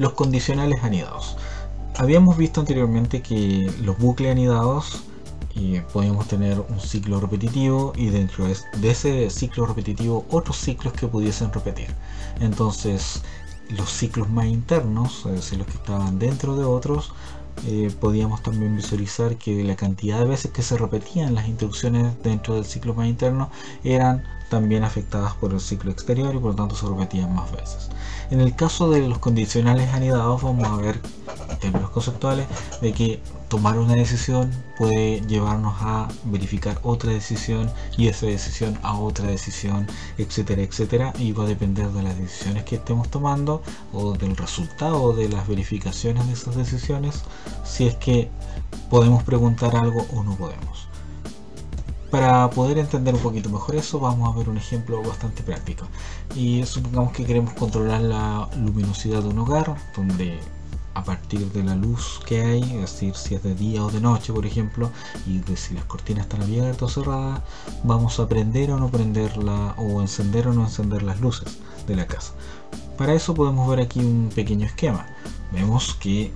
Los condicionales anidados. Habíamos visto anteriormente que los bucles anidados podíamos tener un ciclo repetitivo y dentro de ese ciclo repetitivo otros ciclos que pudiesen repetir. Entonces los ciclos más internos, es decir, los que estaban dentro de otros, podíamos también visualizar que la cantidad de veces que se repetían las instrucciones dentro del ciclo más interno eran también afectadas por el ciclo exterior y por lo tanto se repetían más veces. En el caso de los condicionales anidados vamos a ver en términos conceptuales de que tomar una decisión puede llevarnos a verificar otra decisión y esa decisión a otra decisión, etcétera, etcétera, y va a depender de las decisiones que estemos tomando o del resultado de las verificaciones de esas decisiones, si es que podemos preguntar algo o no podemos. Para poder entender un poquito mejor eso, vamos a ver un ejemplo bastante práctico. Y supongamos que queremos controlar la luminosidad de un hogar, donde a partir de la luz que hay, es decir, si es de día o de noche, por ejemplo, y de si las cortinas están abiertas o cerradas, vamos a prender o no prenderla, o encender o no encender las luces de la casa. Para eso podemos ver aquí un pequeño esquema. Vemos que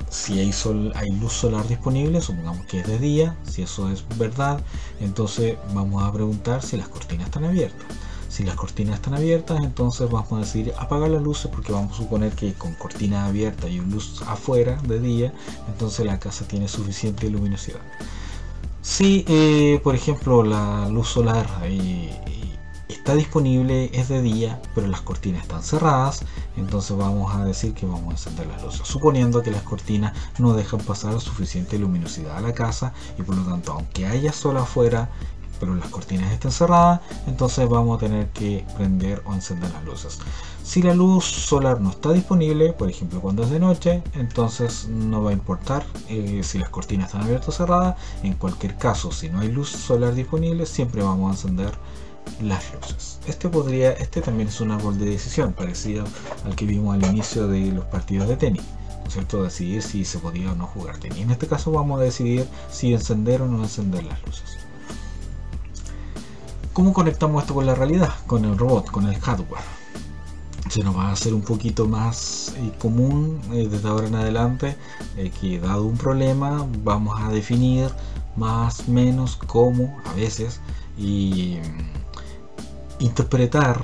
si hay luz solar disponible, supongamos que es de día. Si eso es verdad, entonces vamos a preguntar si las cortinas están abiertas. Si las cortinas están abiertas, entonces vamos a decidir apagar las luces, porque vamos a suponer que con cortinas abiertas y luz afuera de día, entonces la casa tiene suficiente luminosidad. Si por ejemplo la luz solar está disponible, es de día, pero las cortinas están cerradas, entonces vamos a decir que vamos a encender las luces, suponiendo que las cortinas no dejan pasar suficiente luminosidad a la casa, y por lo tanto, aunque haya sol afuera pero las cortinas estén cerradas, entonces vamos a tener que prender o encender las luces. Si la luz solar no está disponible, por ejemplo cuando es de noche, entonces no va a importar si las cortinas están abiertas o cerradas. En cualquier caso, si no hay luz solar disponible, siempre vamos a encender las luces. Este también es un árbol de decisión parecido al que vimos al inicio de los partidos de tenis, ¿no es cierto? Decidir si se podía o no jugar tenis. En este caso vamos a decidir si encender o no encender las luces. ¿Cómo conectamos esto con la realidad? Con el robot, con el hardware. Se nos va a hacer un poquito más común desde ahora en adelante que dado un problema vamos a definir más o menos cómo a veces y interpretar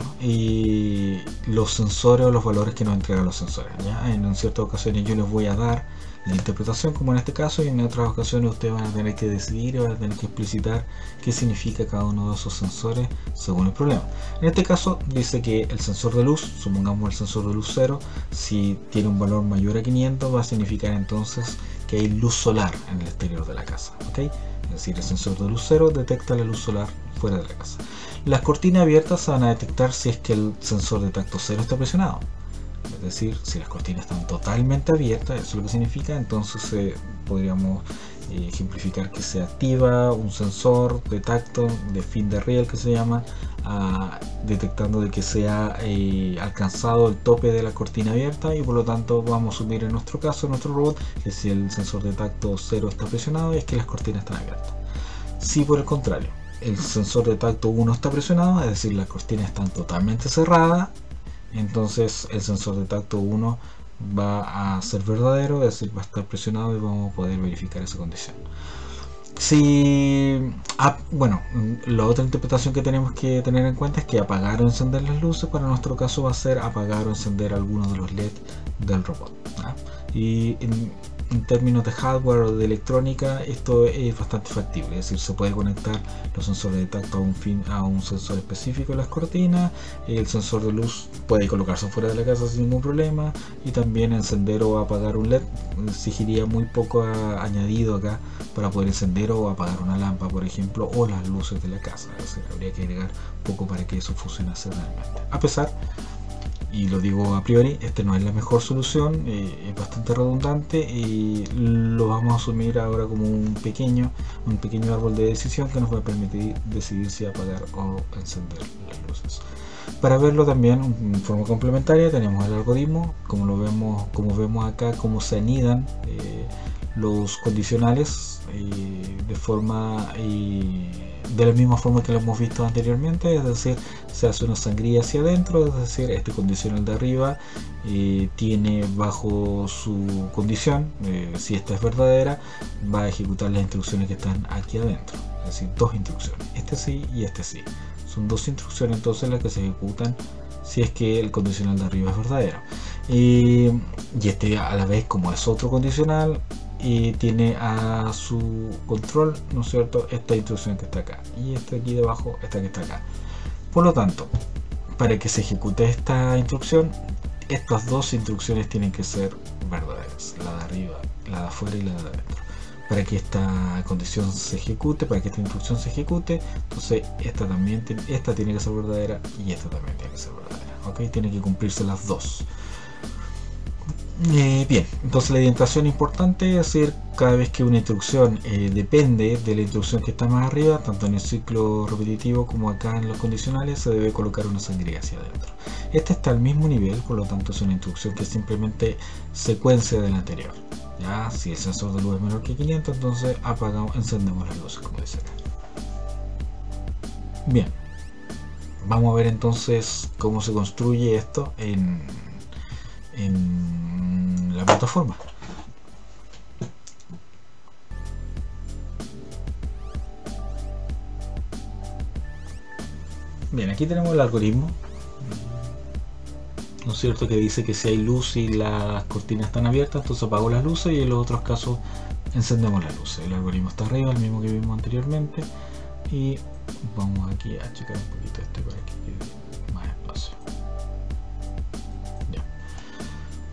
los sensores o los valores que nos entregan los sensores, ¿ya? En ciertas ocasiones yo les voy a dar la interpretación, como en este caso, y en otras ocasiones ustedes van a tener que decidir y van a tener que explicitar qué significa cada uno de esos sensores según el problema. En este caso dice que el sensor de luz, supongamos el sensor de luz 0, si tiene un valor mayor a 500 va a significar entonces que hay luz solar en el exterior de la casa, ¿ok? Es decir, el sensor de luz 0 detecta la luz solar fuera de la casa. Las cortinas abiertas se van a detectar si es que el sensor de tacto 0 está presionado. Es decir, si las cortinas están totalmente abiertas, eso es lo que significa, entonces podríamos ejemplificar que se activa un sensor de tacto de fin de riel que se llama, detectando de que se ha alcanzado el tope de la cortina abierta, y por lo tanto vamos a asumir en nuestro caso, en nuestro robot, que si el sensor de tacto 0 está presionado es que las cortinas están abiertas. Si por el contrario el sensor de tacto 1 está presionado, es decir, las cortinas están totalmente cerradas, entonces el sensor de tacto 1 va a ser verdadero, es decir, va a estar presionado y vamos a poder verificar esa condición. Bueno, la otra interpretación que tenemos que tener en cuenta es que apagar o encender las luces para nuestro caso va a ser apagar o encender algunos de los LED del robot, ¿no? Y en términos de hardware o de electrónica, esto es bastante factible, es decir, se puede conectar los sensores de tacto a un sensor específico de las cortinas, el sensor de luz puede colocarse fuera de la casa sin ningún problema, y también encender o apagar un LED exigiría muy poco añadido acá para poder encender o apagar una lámpara, por ejemplo, o las luces de la casa. Es decir, habría que agregar poco para que eso funcionase realmente. A pesar, y lo digo a priori, este no es la mejor solución, es bastante redundante y lo vamos a asumir ahora como un pequeño árbol de decisión que nos va a permitir decidir si apagar o encender las luces. Para verlo también en forma complementaria tenemos el algoritmo, como vemos acá, cómo se anidan los condicionales de forma de la misma forma que lo hemos visto anteriormente, es decir, se hace una sangría hacia adentro, es decir, este condicional de arriba tiene bajo su condición, si esta es verdadera, va a ejecutar las instrucciones que están aquí adentro, es decir, dos instrucciones, este sí y este sí. Son dos instrucciones entonces las que se ejecutan si es que el condicional de arriba es verdadero. Y este a la vez, como es otro condicional, y tiene a su control, ¿no es cierto?, esta instrucción que está acá y esta aquí debajo, esta que está acá. Por lo tanto, para que se ejecute esta instrucción, estas dos instrucciones tienen que ser verdaderas, la de arriba, la de afuera y la de adentro. Para que esta condición se ejecute, para que esta instrucción se ejecute, entonces esta también esta tiene que ser verdadera y esta también tiene que ser verdadera. ¿Ok? Tienen que cumplirse las dos. Bien, entonces la indentación importante es decir, cada vez que una instrucción depende de la instrucción que está más arriba, tanto en el ciclo repetitivo como acá en los condicionales, se debe colocar una sangría hacia adentro. Este está al mismo nivel, por lo tanto es una instrucción que simplemente secuencia de la anterior. Ya, si el sensor de luz es menor que 500, entonces apagamos, encendemos las luces, como dice acá. Bien, vamos a ver entonces cómo se construye esto en la plataforma. Bien, aquí tenemos el algoritmo, ¿no es cierto?, que dice que si hay luz y las cortinas están abiertas, entonces apago las luces y en los otros casos encendemos las luces. El algoritmo está arriba, el mismo que vimos anteriormente, y vamos aquí a checar un poquito este para que quede más espacio.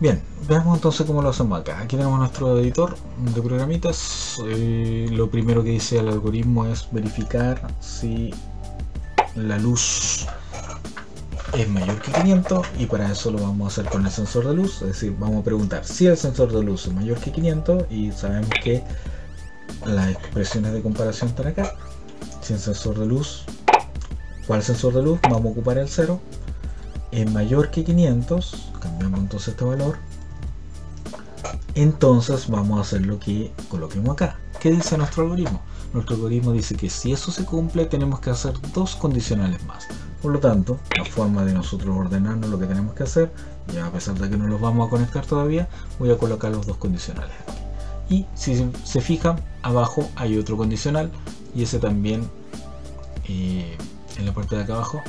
Bien, veamos entonces cómo lo hacemos acá. Aquí tenemos nuestro editor de programitas. Lo primero que dice el algoritmo es verificar si la luz es mayor que 500, y para eso lo vamos a hacer con el sensor de luz. Es decir, vamos a preguntar si el sensor de luz es mayor que 500, y sabemos que las expresiones de comparación están acá. Si el sensor de luz, ¿cuál sensor de luz? Vamos a ocupar el 0. Es mayor que 500, cambiamos entonces este valor, entonces vamos a hacer lo que coloquemos acá. ¿Qué dice nuestro algoritmo? Nuestro algoritmo dice que si eso se cumple tenemos que hacer dos condicionales más. Por lo tanto, la forma de nosotros ordenarnos lo que tenemos que hacer, ya a pesar de que no los vamos a conectar todavía, voy a colocar los dos condicionales aquí. Y si se fijan, abajo hay otro condicional, y ese también en la parte de acá abajo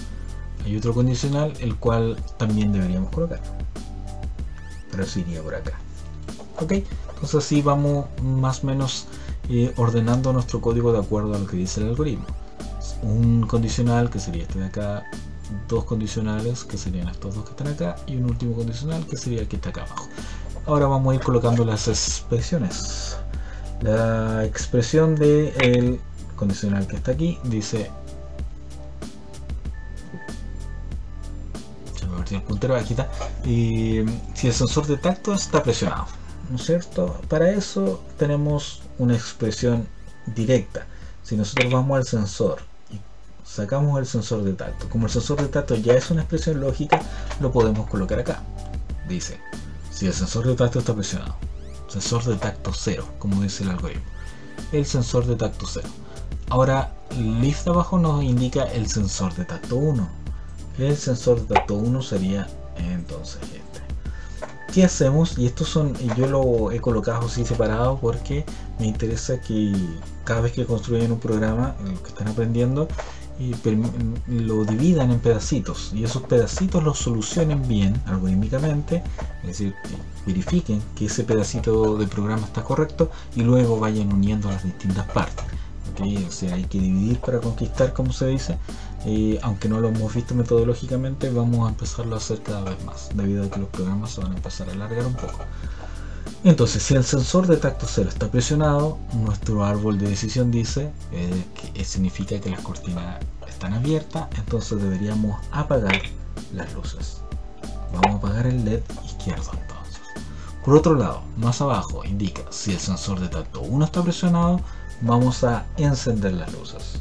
hay otro condicional, el cual también deberíamos colocar, pero eso iría por acá. Ok, entonces así vamos más o menos ordenando nuestro código de acuerdo a lo que dice el algoritmo. Un condicional, que sería este de acá, dos condicionales, que serían estos dos que están acá, y un último condicional, que sería el que está acá abajo. Ahora vamos a ir colocando las expresiones. La expresión del condicional que está aquí dice, el puntero aquí está, si el sensor de tacto está presionado, ¿no es cierto? Para eso tenemos una expresión directa. Si nosotros vamos al sensor y sacamos el sensor de tacto, como el sensor de tacto ya es una expresión lógica, lo podemos colocar acá. Dice, si el sensor de tacto está presionado, sensor de tacto 0, como dice el algoritmo, el sensor de tacto 0. Ahora el if de abajo nos indica el sensor de tacto 1. El sensor de tacto 1 sería entonces este. ¿Qué hacemos? Y estos son, yo lo he colocado así separado porque me interesa que cada vez que construyen un programa, los que están aprendiendo, lo dividan en pedacitos, y esos pedacitos los solucionen bien algorítmicamente, es decir, verifiquen que ese pedacito de programa está correcto y luego vayan uniendo las distintas partes. ¿Okay? O sea, hay que dividir para conquistar, como se dice. Aunque no lo hemos visto metodológicamente, vamos a empezarlo a hacer cada vez más, debido a que los programas se van a empezar a alargar un poco. Entonces, si el sensor de tacto 0 está presionado, nuestro árbol de decisión dice que significa que las cortinas están abiertas, entonces deberíamos apagar las luces. Vamos a apagar el LED izquierdo entonces. Por otro lado, más abajo indica, si el sensor de tacto 1 está presionado, vamos a encender las luces.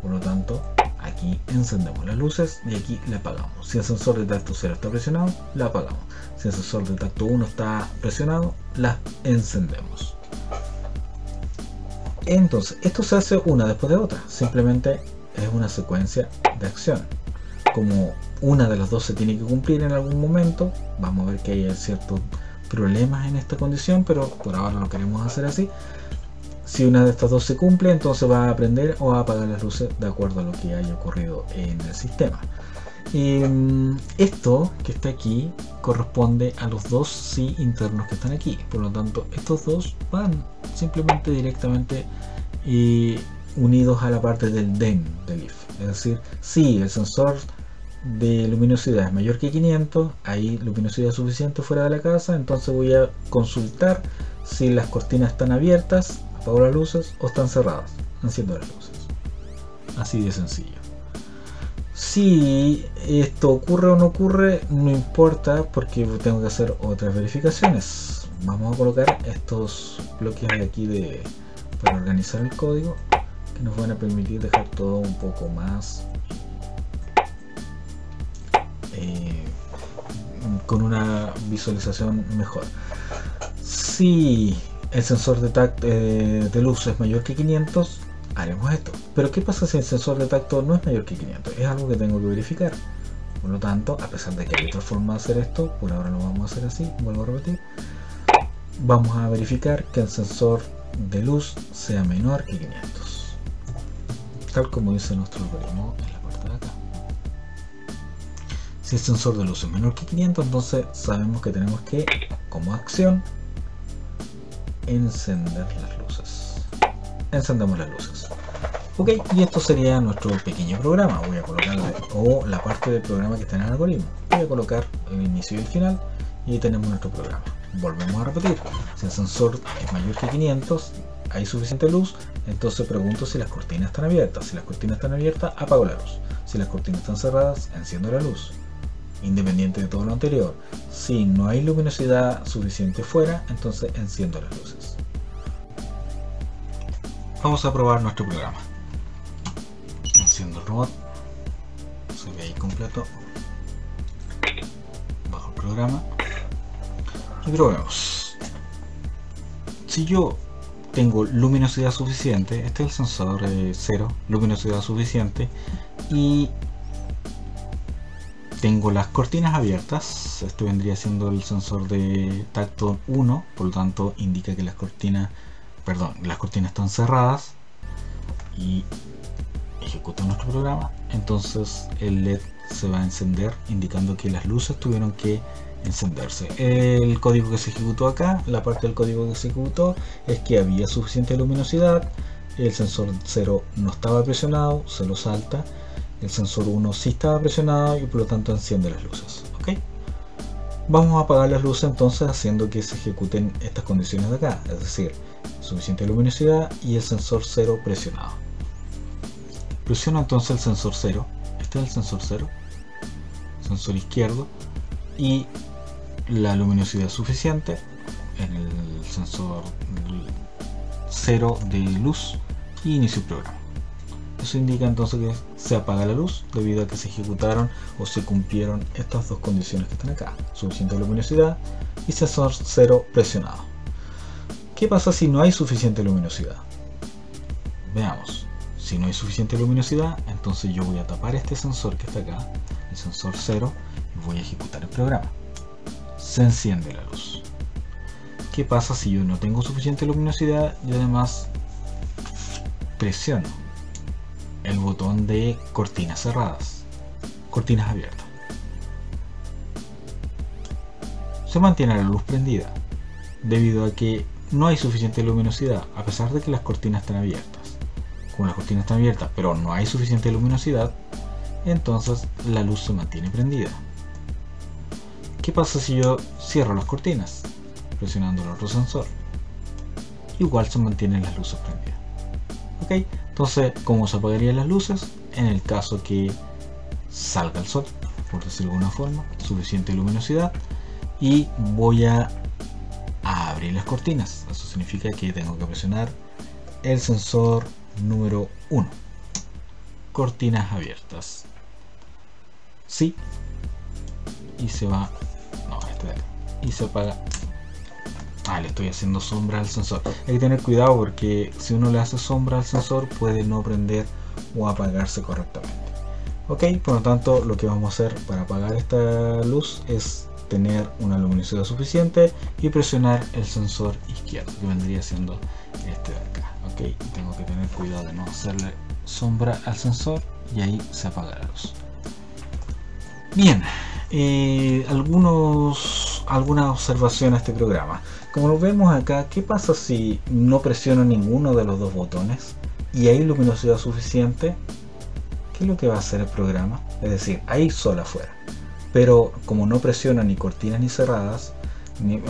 Por lo tanto, aquí encendemos las luces y aquí la apagamos. Si el sensor de tacto 0 está presionado, la apagamos. Si el sensor de tacto 1 está presionado, la encendemos. Entonces, esto se hace una después de otra, simplemente es una secuencia de acción. Como una de las dos se tiene que cumplir en algún momento, vamos a ver que hay ciertos problemas en esta condición, pero por ahora lo queremos hacer así. Si una de estas dos se cumple, entonces va a prender o a apagar las luces de acuerdo a lo que haya ocurrido en el sistema. Y esto que está aquí corresponde a los dos sí internos que están aquí. Por lo tanto, estos dos van simplemente directamente unidos a la parte del DEN del IF. Es decir, si el sensor de luminosidad es mayor que 500, hay luminosidad suficiente fuera de la casa, entonces voy a consultar si las cortinas están abiertas, apago las luces, o están cerradas, enciendo las luces. Así de sencillo. Si esto ocurre o no ocurre, no importa, porque tengo que hacer otras verificaciones. Vamos a colocar estos bloques de aquí para organizar el código, que nos van a permitir dejar todo un poco más con una visualización mejor. Si el sensor de tacto de luz es mayor que 500, haremos esto. Pero ¿qué pasa si el sensor de tacto no es mayor que 500? Es algo que tengo que verificar. Por lo tanto, a pesar de que hay otra forma de hacer esto, por ahora lo vamos a hacer así, vuelvo a repetir. Vamos a verificar que el sensor de luz sea menor que 500. Tal como dice nuestro algoritmo en la parte de acá. Si el sensor de luz es menor que 500, entonces sabemos que tenemos que, como acción, encender las luces. Encendemos las luces. Ok, y esto sería nuestro pequeño programa. Voy a colocarle, o la parte del programa que está en el algoritmo. Voy a colocar el inicio y el final, y ahí tenemos nuestro programa. Volvemos a repetir. Si el sensor es mayor que 500, hay suficiente luz, entonces pregunto si las cortinas están abiertas. Si las cortinas están abiertas, apago la luz. Si las cortinas están cerradas, enciendo la luz. Independiente de todo lo anterior. Si no hay luminosidad suficiente fuera, entonces enciendo las luces. Vamos a probar nuestro programa. Enciendo el robot. Se ve ahí completo. Bajo el programa. Y probemos. Si yo tengo luminosidad suficiente, este es el sensor 0, luminosidad suficiente, y tengo las cortinas abiertas, este vendría siendo el sensor de tacto 1, por lo tanto indica que las cortinas están cerradas, y ejecuto nuestro programa. Entonces el LED se va a encender indicando que las luces tuvieron que encenderse. El código que se ejecutó acá, la parte del código que se ejecutó es que había suficiente luminosidad, el sensor 0 no estaba presionado, se lo salta. El sensor 1 sí estaba presionado y por lo tanto enciende las luces. ¿Ok? Vamos a apagar las luces entonces, haciendo que se ejecuten estas condiciones de acá, es decir, suficiente luminosidad y el sensor 0 presionado. Presiono entonces el sensor 0, este es el sensor 0, sensor izquierdo, y la luminosidad suficiente en el sensor 0 de luz, y inicio el programa. Eso indica entonces que se apaga la luz debido a que se ejecutaron o se cumplieron estas dos condiciones que están acá: suficiente luminosidad y sensor 0 presionado. ¿Qué pasa si no hay suficiente luminosidad? Veamos. Si no hay suficiente luminosidad, entonces yo voy a tapar este sensor que está acá, el sensor 0, y voy a ejecutar el programa. Se enciende la luz. ¿Qué pasa si yo no tengo suficiente luminosidad y además presiono el botón de cortinas cerradas, cortinas abiertas? Se mantiene la luz prendida debido a que no hay suficiente luminosidad, a pesar de que las cortinas están abiertas. Como las cortinas están abiertas pero no hay suficiente luminosidad, entonces la luz se mantiene prendida. ¿Qué pasa si yo cierro las cortinas presionando el otro sensor? Igual se mantienen las luces prendidas. ¿Ok? Entonces, ¿cómo se apagarían las luces? En el caso que salga el sol, por decirlo de alguna forma, suficiente luminosidad, y voy a abrir las cortinas. Eso significa que tengo que presionar el sensor número 1. Cortinas abiertas. Sí. Y se va. No, este de acá. Y se apaga Le estoy haciendo sombra al sensor. Hay que tener cuidado porque si uno le hace sombra al sensor puede no prender o apagarse correctamente. Ok, por lo tanto lo que vamos a hacer para apagar esta luz es tener una luminosidad suficiente y presionar el sensor izquierdo, que vendría siendo este de acá. Ok, tengo que tener cuidado de no hacerle sombra al sensor y ahí se apaga la luz. Bien, alguna observación a este programa. Como lo vemos acá, ¿qué pasa si no presiono ninguno de los dos botones y hay luminosidad suficiente? ¿Qué es lo que va a hacer el programa? Es decir, hay sol afuera, pero como no presiono ni cortinas ni cerradas, ni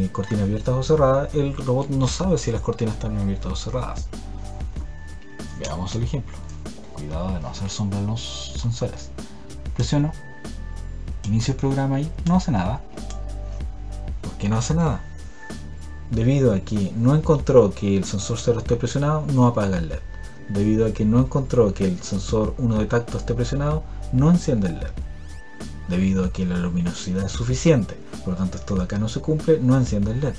cortinas abiertas o cerradas, el robot no sabe si las cortinas están abiertas o cerradas. Veamos el ejemplo. Cuidado de no hacer sombra en los sensores. Presiono, inicio el programa y no hace nada. ¿Por qué no hace nada? Debido a que no encontró que el sensor 0 esté presionado, no apaga el LED. Debido a que no encontró que el sensor 1 de tacto esté presionado, no enciende el LED. Debido a que la luminosidad es suficiente, por lo tanto esto de acá no se cumple, no enciende el LED.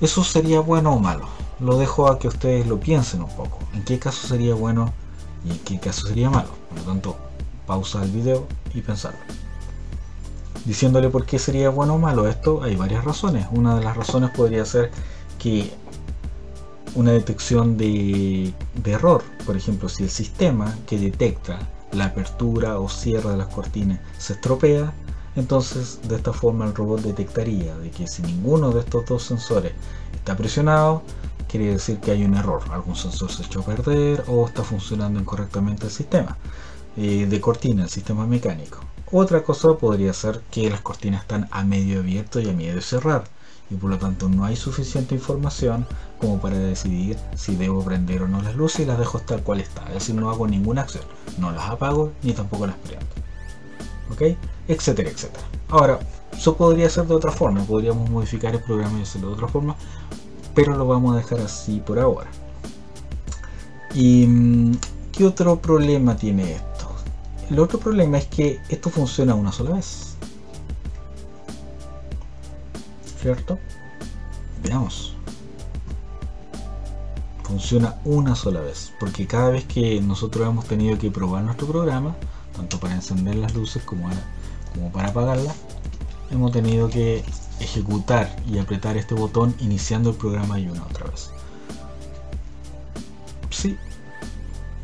¿Eso sería bueno o malo? Lo dejo a que ustedes lo piensen un poco. ¿En qué caso sería bueno y en qué caso sería malo? Por lo tanto, pausa el video y pensarlo. Diciéndole por qué sería bueno o malo esto, hay varias razones. Una de las razones podría ser que una detección de error. Por ejemplo, si el sistema que detecta la apertura o cierre de las cortinas se estropea, entonces de esta forma el robot detectaría de que si ninguno de estos dos sensores está presionado, quiere decir que hay un error, algún sensor se echó a perder o está funcionando incorrectamente el sistema de cortina, el sistema mecánico. Otra cosa podría ser que las cortinas están a medio abierto y a medio cerrar y por lo tanto no hay suficiente información como para decidir si debo prender o no las luces y las dejo tal cual está, es decir, no hago ninguna acción, no las apago ni tampoco las prendo, ok, etcétera, etcétera. Ahora, eso podría ser de otra forma, podríamos modificar el programa y hacerlo de otra forma, pero lo vamos a dejar así por ahora. ¿Y qué otro problema tiene esto? El otro problema es que esto funciona una sola vez, ¿cierto? Veamos. Funciona una sola vez, porque cada vez que nosotros hemos tenido que probar nuestro programa, tanto para encender las luces como para apagarlas, hemos tenido que ejecutar y apretar este botón iniciando el programa y una otra vez. Sí.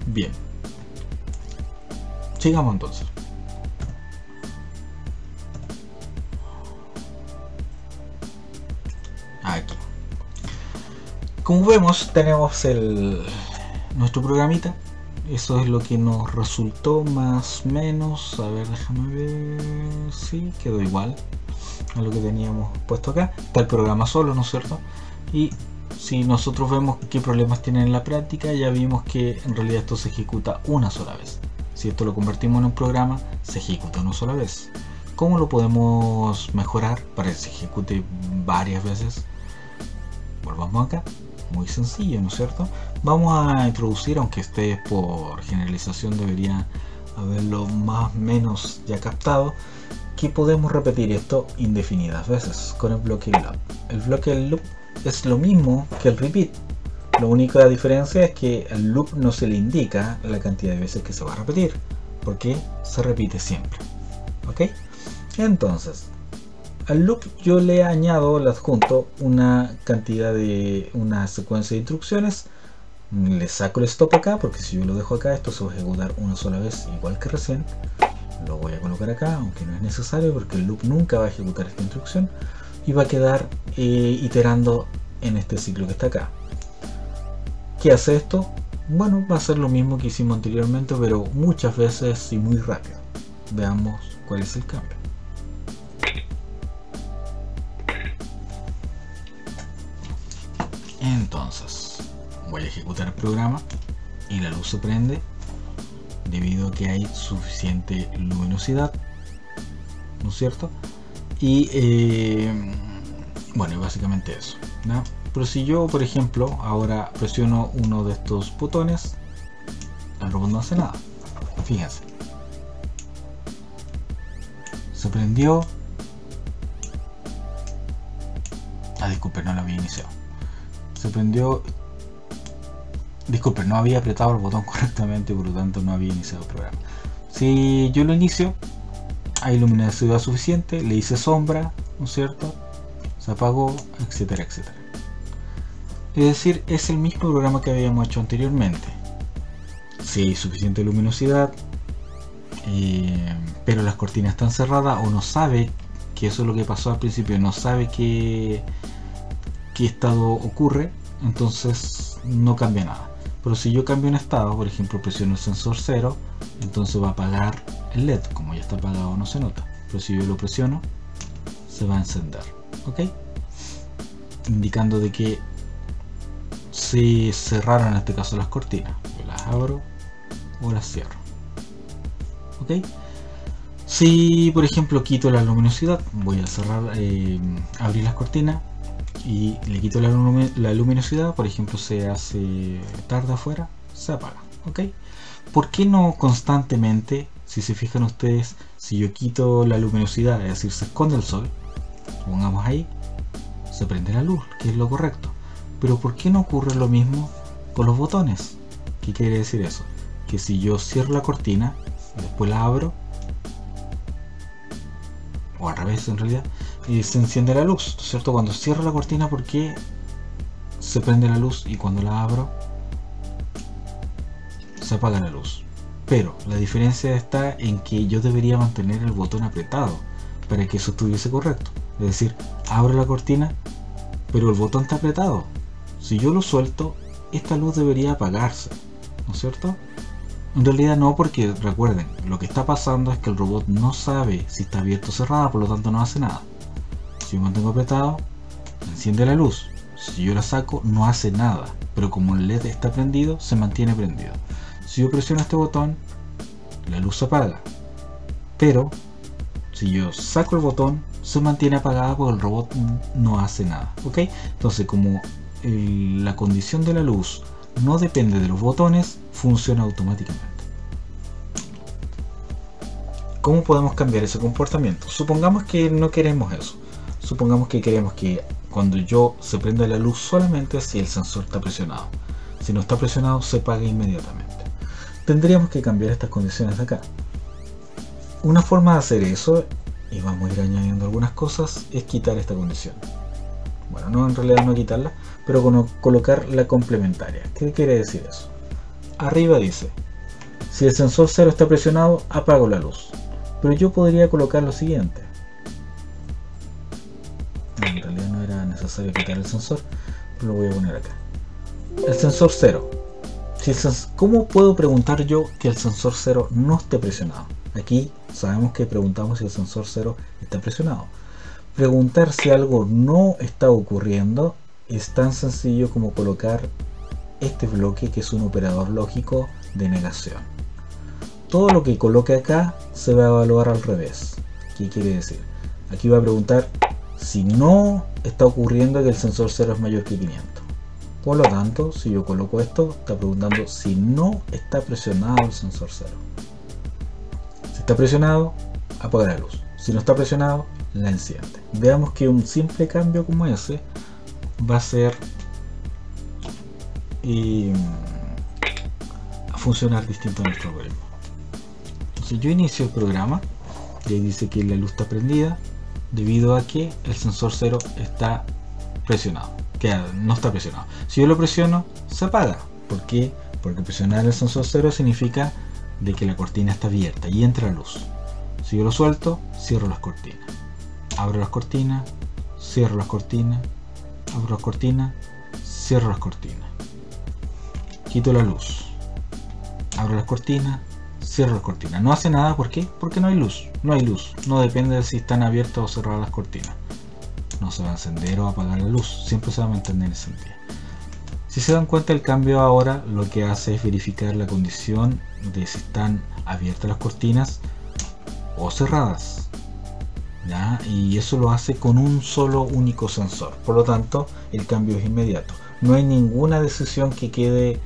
Bien. Sigamos entonces. Aquí. Como vemos, tenemos nuestro programita. Eso es lo que nos resultó más o menos. A ver, déjame ver. Sí, quedó igual a lo que teníamos puesto acá. Está el programa solo, ¿no es cierto? Y si nosotros vemos qué problemas tiene en la práctica, ya vimos que en realidad esto se ejecuta una sola vez. Si esto lo convertimos en un programa, se ejecuta una sola vez. ¿Cómo lo podemos mejorar para que se ejecute varias veces? Volvamos acá. Muy sencillo, ¿no es cierto? Vamos a introducir, aunque ustedes por generalización deberían haberlo más o menos ya captado, que podemos repetir esto indefinidas veces con el bloque loop. El bloque loop es lo mismo que el repeat. La única diferencia es que al loop no se le indica la cantidad de veces que se va a repetir, porque se repite siempre. ¿Ok? Entonces, al loop yo le añado, le adjunto una secuencia de instrucciones. Le saco el stop acá, porque si yo lo dejo acá, esto se va a ejecutar una sola vez, igual que recién. Lo voy a colocar acá, aunque no es necesario, porque el loop nunca va a ejecutar esta instrucción y va a quedar iterando en este ciclo que está acá. ¿Qué hace esto? Bueno, va a ser lo mismo que hicimos anteriormente, pero muchas veces y muy rápido. Veamos cuál es el cambio. Entonces, voy a ejecutar el programa y la luz se prende debido a que hay suficiente luminosidad, ¿no es cierto? Y bueno, básicamente eso, ¿no? Pero si yo, por ejemplo, ahora presiono uno de estos botones, el robot no hace nada. Fíjense. Se prendió disculpe, no lo había iniciado. Se prendió. Disculpe, no había apretado el botón correctamente, por lo tanto no había iniciado el programa. Si yo lo inicio, hay luminosidad suficiente, le hice sombra, ¿no es cierto? Se apagó, etcétera, etcétera. Es decir, es el mismo programa que habíamos hecho anteriormente. Si hay suficiente luminosidad, pero las cortinas están cerradas o no sabe que eso es lo que pasó al principio, no sabe qué estado ocurre, entonces no cambia nada. Pero si yo cambio un estado, por ejemplo presiono el sensor 0, entonces va a apagar el LED. Como ya está apagado no se nota, pero si yo lo presiono se va a encender, ¿ok? Indicando de que se cerraron en este caso las cortinas. Yo las abro o las cierro, ¿ok? Si por ejemplo quito la luminosidad, voy a cerrar, abrir las cortinas y le quito la luminosidad, por ejemplo se hace tarde afuera, se apaga, ¿ok? ¿Por qué no constantemente? Si se fijan ustedes, si yo quito la luminosidad, es decir, se esconde el sol, pongamos ahí, se prende la luz, que es lo correcto. Pero ¿por qué no ocurre lo mismo con los botones? ¿Qué quiere decir eso? Que si yo cierro la cortina y después la abro, o al revés en realidad, y se enciende la luz, ¿cierto? Cuando cierro la cortina, ¿por qué se prende la luz y cuando la abro se apaga la luz? Pero la diferencia está en que yo debería mantener el botón apretado para que eso estuviese correcto. Es decir, abro la cortina, pero el botón está apretado. Si yo lo suelto, esta luz debería apagarse, ¿no es cierto? En realidad no, porque recuerden, lo que está pasando es que el robot no sabe si está abierto o cerrada, por lo tanto no hace nada. Si yo mantengo apretado, enciende la luz. Si yo la saco, no hace nada, pero como el LED está prendido, se mantiene prendido. Si yo presiono este botón, la luz se apaga, pero si yo saco el botón, se mantiene apagada porque el robot no hace nada, ¿ok? Entonces, como la condición de la luz no depende de los botones, funciona automáticamente. ¿Cómo podemos cambiar ese comportamiento? Supongamos que no queremos eso. Supongamos que queremos que cuando yo se prenda la luz solamente si el sensor está presionado. Si no está presionado, se apaga inmediatamente. Tendríamos que cambiar estas condiciones de acá. Una forma de hacer eso, y vamos a ir añadiendo algunas cosas, es quitar esta condición. Bueno, no, en realidad no quitarla, pero colocar la complementaria. ¿Qué quiere decir eso? Arriba dice, si el sensor 0 está presionado, apago la luz. Pero yo podría colocar lo siguiente. En realidad no era necesario quitar el sensor, pero lo voy a poner acá. El sensor 0. ¿Cómo puedo preguntar yo que el sensor 0 no esté presionado? Aquí sabemos que preguntamos si el sensor 0 está presionado. Preguntar si algo no está ocurriendo es tan sencillo como colocar este bloque, que es un operador lógico de negación. Todo lo que coloque acá se va a evaluar al revés. ¿Qué quiere decir? Aquí va a preguntar si no está ocurriendo que el sensor 0 es mayor que 500. Por lo tanto, si yo coloco esto, está preguntando si no está presionado el sensor 0. Si está presionado, apaga la luz. Si no está presionado, la enciende. Veamos que un simple cambio como ese va a ser a funcionar distinto a nuestro algoritmo. Entonces yo inicio el programa y ahí dice que la luz está prendida debido a que el sensor 0 está presionado, que no está presionado. Si yo lo presiono, se apaga. ¿Por qué? Porque presionar el sensor 0 significa de que la cortina está abierta y entra luz. Si yo lo suelto, cierro las cortinas. Abro las cortinas, cierro las cortinas, abro las cortinas, cierro las cortinas. Quito la luz. Abro las cortinas, cierro las cortinas. No hace nada, ¿por qué? Porque no hay luz. No hay luz. No depende de si están abiertas o cerradas las cortinas. No se va a encender o apagar la luz. Siempre se va a mantener encendida. Si se dan cuenta, el cambio ahora lo que hace es verificar la condición de si están abiertas las cortinas o cerradas, ¿ya? Y eso lo hace con un solo único sensor. Por lo tanto, el cambio es inmediato. No hay ninguna decisión que quede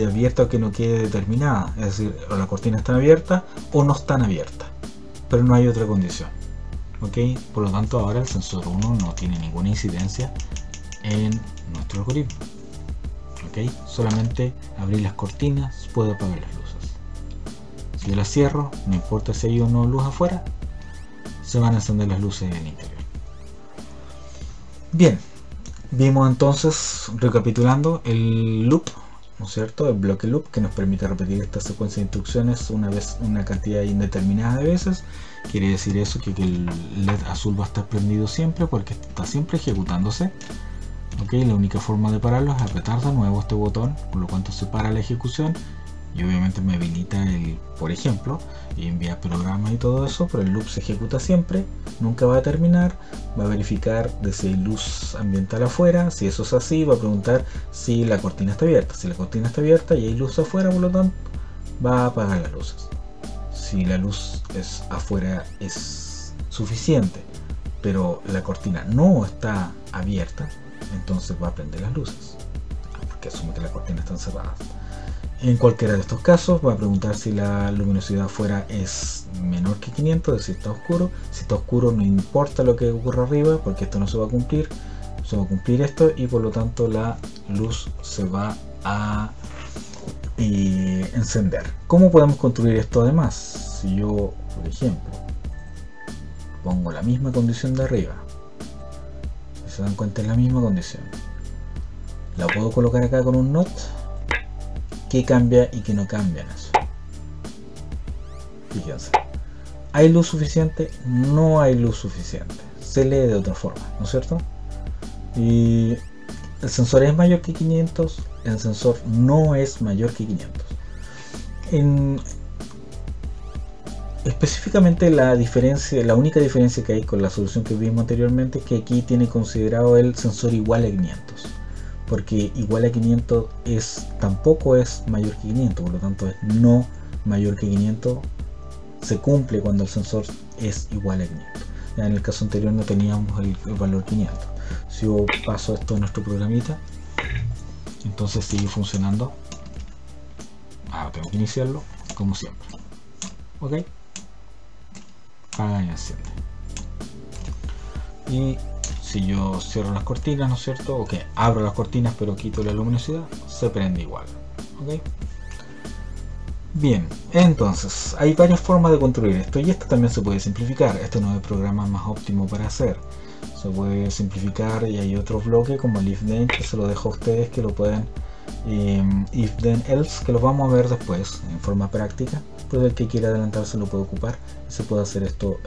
abierta o que no quede determinada. Es decir, o las cortinas están abiertas o no están abiertas, pero no hay otra condición. ¿ok? Por lo tanto ahora el sensor 1 no tiene ninguna incidencia en nuestro algoritmo, ¿ok? Solamente abrir las cortinas puede apagar las luces. Si yo las cierro, no importa si hay o no luz afuera, se van a encender las luces en el interior. Bien, vimos entonces, recapitulando, el loop, ¿no es cierto? El bloque loop, que nos permite repetir esta secuencia de instrucciones una cantidad indeterminada de veces. Quiere decir eso que el LED azul va a estar prendido siempre porque está siempre ejecutándose. ¿Ok? La única forma de pararlo es apretar de nuevo este botón, por lo cual se para la ejecución y obviamente me habilita el, por ejemplo, y envía programas y todo eso, pero el loop se ejecuta siempre, nunca va a terminar, va a verificar de si hay luz ambiental afuera. Si eso es así, va a preguntar si la cortina está abierta. Si la cortina está abierta y hay luz afuera, por lo tanto, va a apagar las luces. Si la luz es afuera es suficiente, pero la cortina no está abierta, entonces va a prender las luces, porque asume que las cortinas están cerradas. En cualquiera de estos casos va a preguntar si la luminosidad afuera es menor que 500, es decir, está oscuro. Si está oscuro no importa lo que ocurra arriba, porque esto no se va a cumplir esto, y por lo tanto la luz se va a encender. ¿Cómo podemos construir esto además? Si yo, por ejemplo, pongo la misma condición de arriba, si se dan cuenta es la misma condición, la puedo colocar acá con un NOT. ¿Qué cambia y qué no cambia en eso? Fíjense, ¿hay luz suficiente? No hay luz suficiente, se lee de otra forma, ¿no es cierto? Y el sensor es mayor que 500, el sensor no es mayor que 500. Específicamente la única diferencia que hay con la solución que vimos anteriormente es que aquí tiene considerado el sensor igual a 500, porque igual a 500 tampoco es mayor que 500, por lo tanto es no mayor que 500, se cumple cuando el sensor es igual a 500. Ya en el caso anterior no teníamos el valor 500. Si yo paso esto a nuestro programita, entonces sigue funcionando. Tengo que iniciarlo como siempre. Ok, apaga y enciende. Y si yo cierro las cortinas, ¿no es cierto? Ok, abro las cortinas pero quito la luminosidad, se prende igual. Ok. Bien, entonces hay varias formas de construir esto, y esto también se puede simplificar. Este no es el programa más óptimo para hacer. Se puede simplificar y hay otro bloque como el if then, que se lo dejo a ustedes que lo puedan, if then else, que lo vamos a ver después en forma práctica, pero el que quiera adelantarse lo puede ocupar y se puede hacer esto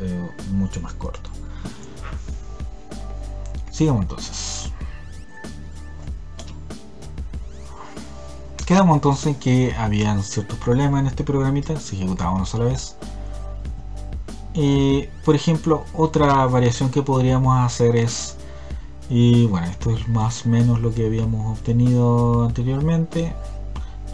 mucho más corto. Sigamos entonces. Quedamos entonces en que habían ciertos problemas en este programita, se ejecutaba una sola vez. Por ejemplo, otra variación que podríamos hacer es, y bueno, esto es más o menos lo que habíamos obtenido anteriormente,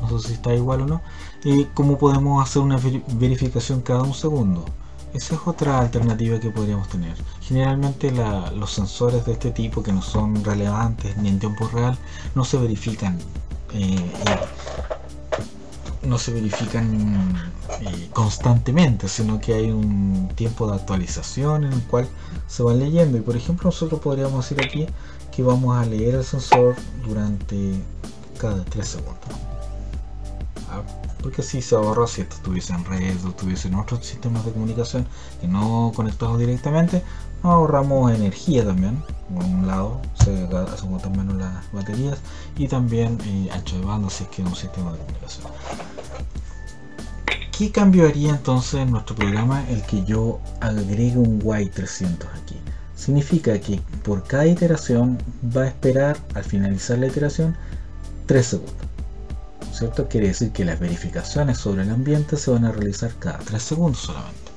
no sé si está igual o no, y cómo podemos hacer una verificación cada un segundo. Esa es otra alternativa que podríamos tener. Generalmente los sensores de este tipo, que no son relevantes ni en tiempo real, no se verifican constantemente, sino que hay un tiempo de actualización en el cual se van leyendo. Y por ejemplo, nosotros podríamos decir aquí que vamos a leer el sensor durante cada 3 segundos, porque si se ahorra, si esto estuviese en red o estuviese en otros sistemas de comunicación que no conectados directamente, nos ahorramos energía también. Por un lado se agotan menos las baterías, y también ancho de banda si es que es un sistema de comunicación. ¿Qué cambiaría entonces en nuestro programa el que yo agregue un Y300 aquí? Significa que por cada iteración va a esperar, al finalizar la iteración, 3 segundos. ¿Cierto? Quiere decir que las verificaciones sobre el ambiente se van a realizar cada 3 segundos solamente.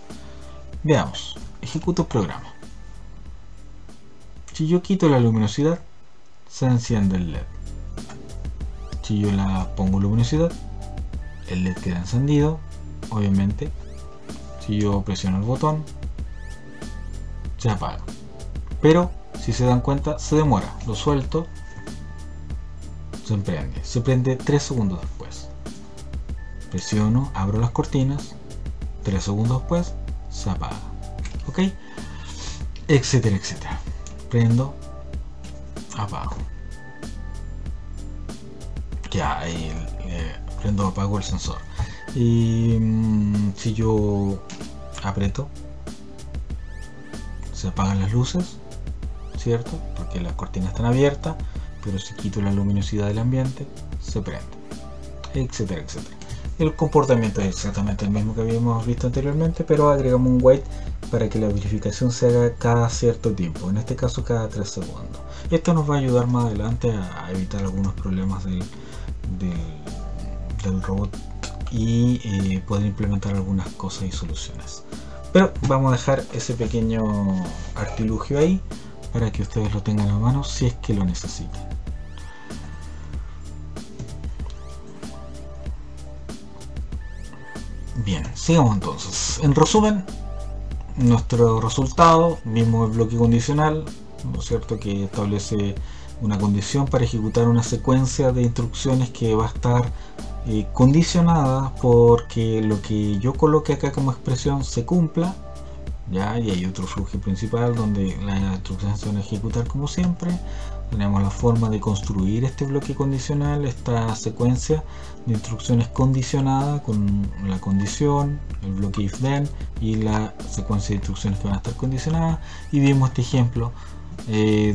Veamos, ejecuto el programa. Si yo quito la luminosidad, se enciende el LED. Si yo la pongo luminosidad, el LED queda encendido, obviamente. Si yo presiono el botón, se apaga. Pero, si se dan cuenta, se demora. Lo suelto, se prende 3 segundos después. Presiono, abro las cortinas, 3 segundos después se apaga. Ok, etcétera, etcétera. Prendo, apago. Ya, prendo, apago el sensor. Y si yo aprieto, se apagan las luces, ¿cierto? Porque las cortinas están abiertas, pero si quito la luminosidad del ambiente, se prende, etcétera, etcétera. El comportamiento es exactamente el mismo que habíamos visto anteriormente, pero agregamos un wait para que la verificación se haga cada cierto tiempo, en este caso cada 3 segundos. Esto nos va a ayudar más adelante a evitar algunos problemas del robot y poder implementar algunas cosas y soluciones. Pero vamos a dejar ese pequeño artilugio ahí para que ustedes lo tengan a mano si es que lo necesitan. Bien, sigamos entonces. En resumen, nuestro resultado, vimos el bloque condicional, ¿no es cierto?, que establece una condición para ejecutar una secuencia de instrucciones que va a estar condicionada porque lo que yo coloque acá como expresión se cumpla, ¿ya? Y hay otro flujo principal donde las instrucciones se van a ejecutar como siempre. Tenemos la forma de construir este bloque condicional, esta secuencia de instrucciones condicionada con la condición, el bloque if then y la secuencia de instrucciones que van a estar condicionadas. Y vimos este ejemplo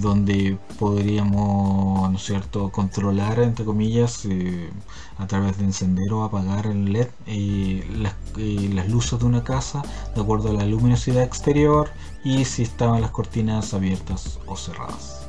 donde podríamos, ¿no es cierto?, controlar, entre comillas, a través de encender o apagar el LED las luces de una casa de acuerdo a la luminosidad exterior y si estaban las cortinas abiertas o cerradas.